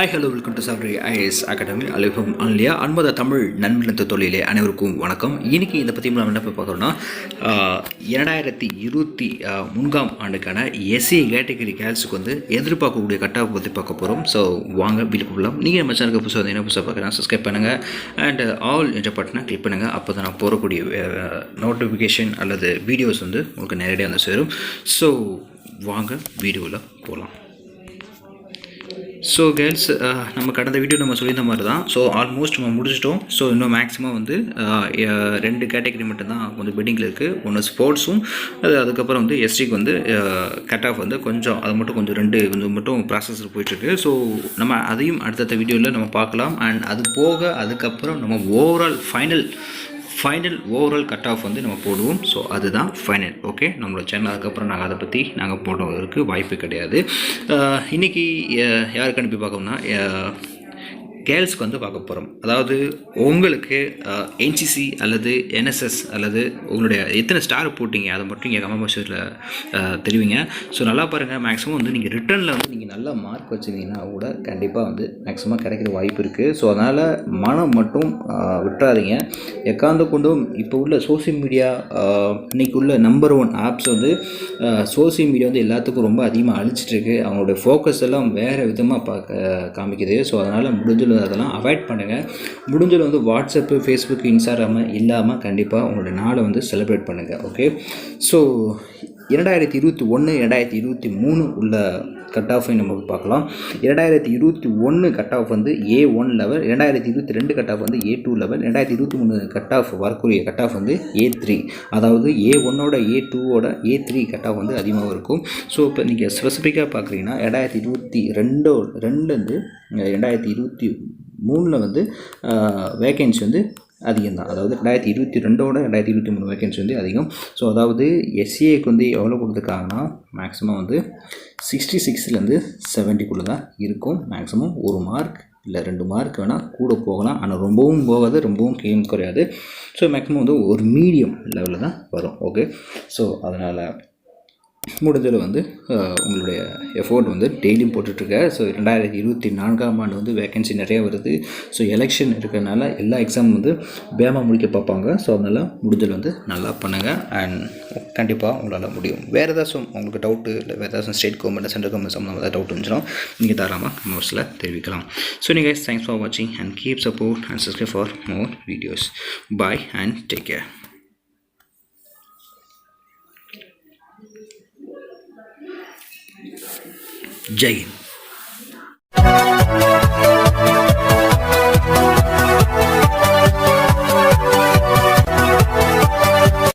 Hi hello welcome to Sabri IS academy அலுவலம் ஆன்லையா அன்பத தமிழ் நண்பனத்து தொழிலே அனைவருக்கும் வணக்கம். இன்றைக்கி இதை பற்றி நம்ம என்ன பார்க்குறோன்னா 2024 ஆண்டுக்கான எஸ்சி கேட்டகரி கேர்ள்ஸுக்கு வந்து எதிர்பார்க்கக்கூடிய கட்டாக பற்றி பார்க்க போகிறோம். ஸோ வாங்க வீட்டுக்கு போகலாம். நீங்கள் நம்ம சேனலுக்கு புதுசாக வந்து என்ன புதுசாக பார்க்குறேன் சப்ஸ்கிரைப் பண்ணுங்கள் அண்ட் ஆல் என்ற பட்டனை கிளிக் பண்ணுங்கள். அப்போ தான் நான் போகக்கூடிய நோட்டிஃபிகேஷன் அல்லது வீடியோஸ் வந்து உங்களுக்கு நேரடியாக வந்து சேரும். ஸோ வாங்க வீடியோவில் போகலாம். ஸோ கேர்ள்ஸ், நம்ம கடந்த வீடியோ நம்ம சொல்லியிருந்த மாதிரி தான். ஸோ ஆல்மோஸ்ட் நம்ம முடிச்சிட்டோம். ஸோ இன்னும் மேக்ஸிமம் வந்து 2 கேட்டகரி மட்டும்தான் கொஞ்சம் பெட்டிங்கில் இருக்குது. ஒன்று ஸ்போர்ட்ஸும் அதுக்கப்புறம் வந்து எஸ்டிக்கு வந்து கட் ஆஃப் வந்து கொஞ்சம் அது மட்டும் கொஞ்சம் 2 கொஞ்சம் மட்டும் ப்ராசஸில் போயிட்டுருக்கு. ஸோ நம்ம அதையும் அடுத்தடுத்த வீடியோவில் நம்ம பார்க்கலாம். அண்ட் அது போக அதுக்கப்புறம் நம்ம ஃபைனல் ஓவரால் கட் ஆஃப் வந்து நம்ம போடுவோம். ஸோ அதுதான் ஃபைனல். ஓகே, நம்மளோட சேனல் அதுக்கப்புறம் நாங்கள் அதை பற்றி நாங்கள் போடுறதுக்கு வாய்ப்பு கிடையாது. இன்றைக்கி யாருக்கு அனுப்பி பார்க்கணும்னா கேர்ள்ஸ்க்கு வந்து பார்க்க போகிறோம். அதாவது உங்களுக்கு என்சிசி அல்லது என்எஸ்எஸ் அல்லது உங்களுடைய எத்தனை ஸ்டார் போட்டிங்க அதை மட்டும் இங்கே கமெண்ட் பாக்ஸில் தெரிவிங்க. ஸோ நல்லா பாருங்கள். மேக்ஸிமம் வந்து நீங்கள் ரிட்டர்னில் வந்து நீங்கள் நல்ல மார்க் வச்சுருந்தீங்கன்னா கூட கண்டிப்பாக வந்து மேக்ஸிமம் கிடைக்கிற வாய்ப்பு இருக்குது. ஸோ அதனால் மனம் மட்டும் விட்டுறாதீங்க. எக்காந்த கொண்டும் இப்போ உள்ள சோசியல் மீடியா இன்றைக்கி உள்ள நம்பர் 1 ஆப்ஸ் வந்து சோசியல் மீடியா வந்து எல்லாத்துக்கும் ரொம்ப அதிகமாக அழிச்சிட்ருக்கு. அவங்களுடைய ஃபோக்கஸ் எல்லாம் வேறு விதமாக காமிக்குது. ஸோ அதனால் முடிஞ்ச அதெல்லாம் அவாய்ட் பண்ணுங்கள். முடிஞ்சது வந்து வாட்ஸ்அப்பு, ஃபேஸ்புக், இன்ஸ்டாகிராம் இல்லாமல் கண்டிப்பாக உங்களுடைய நாளை வந்து செலிப்ரேட் பண்ணுங்கள். ஓகே, ஸோ 2021 2023 உள்ள கட் ஆஃபை நம்ம பார்க்கலாம். 2021 கட் ஆஃப் வந்து A1 லெவல், 2022 கட் ஆஃப் வந்து A2 லெவல், 2023 கட் ஆஃப் வரக்கூடிய கட் ஆஃப் வந்து A3. அதாவது A1ஓட A2ஓட A3 கட் ஆஃப் வந்து அதிகமாக இருக்கும். ஸோ இப்போ நீங்கள் ஸ்பெசிஃபிக்காக பார்க்குறீங்கன்னா 2022 2023 வந்து வேக்கன்சி வந்து அதிகம்தான். அதாவது 2022ஓட 2023 வேக்கன்சி வந்து அதிகம். ஸோ அதாவது எஸ்சிஏக்கு வந்து எவ்வளோ கொடுத்துருக்காங்கன்னா மேக்ஸிமம் வந்து 66லேருந்து 70குள்ளே தான் இருக்கும். மேக்ஸிமம் 1 மார்க் இல்லை 2 மார்க் வேணால் கூட போகலாம். ஆனால் ரொம்பவும் போகாது, ரொம்பவும் கீழ் குறையாது. ஸோ மேக்ஸிமம் வந்து ஒரு மீடியம் லெவலில் தான் வரும். ஓகே, ஸோ அதனால் முடிஞ்சதில் வந்து உங்களுடைய எஃபோர்ட் வந்து டெய்லியும் போட்டுட்ருக்க. ஸோ 2024 ஆண்டு வந்து வேக்கன்சி நிறையா வருது. ஸோ எலெக்ஷன் இருக்கிறதுனால எல்லா எக்ஸாம் வந்து வேகமாக முடிக்க பார்ப்பாங்க. ஸோ அதனால் முடிஞ்சதில் வந்து நல்லா பண்ணுங்கள் அண்ட் கண்டிப்பாக உங்களால் முடியும். வேறு ஏதாச்சும் உங்களுக்கு டவுட்டு இல்லை வேறு ஏதாச்சும் ஸ்டேட் கவர்மெண்ட் சென்ட்ரல் கவர்மெண்ட் சம்மந்தமாக ஏதாவது டவுட் இருந்துச்சுன்னா நீங்கள் தாராளமாக கமெண்ட்ஸில் தெரிவிக்கலாம். ஸோ நீங்கள் தேங்க்ஸ் ஃபார் வாட்சிங் and keep support and subscribe for more videos. Bye and take care. जय हिंद.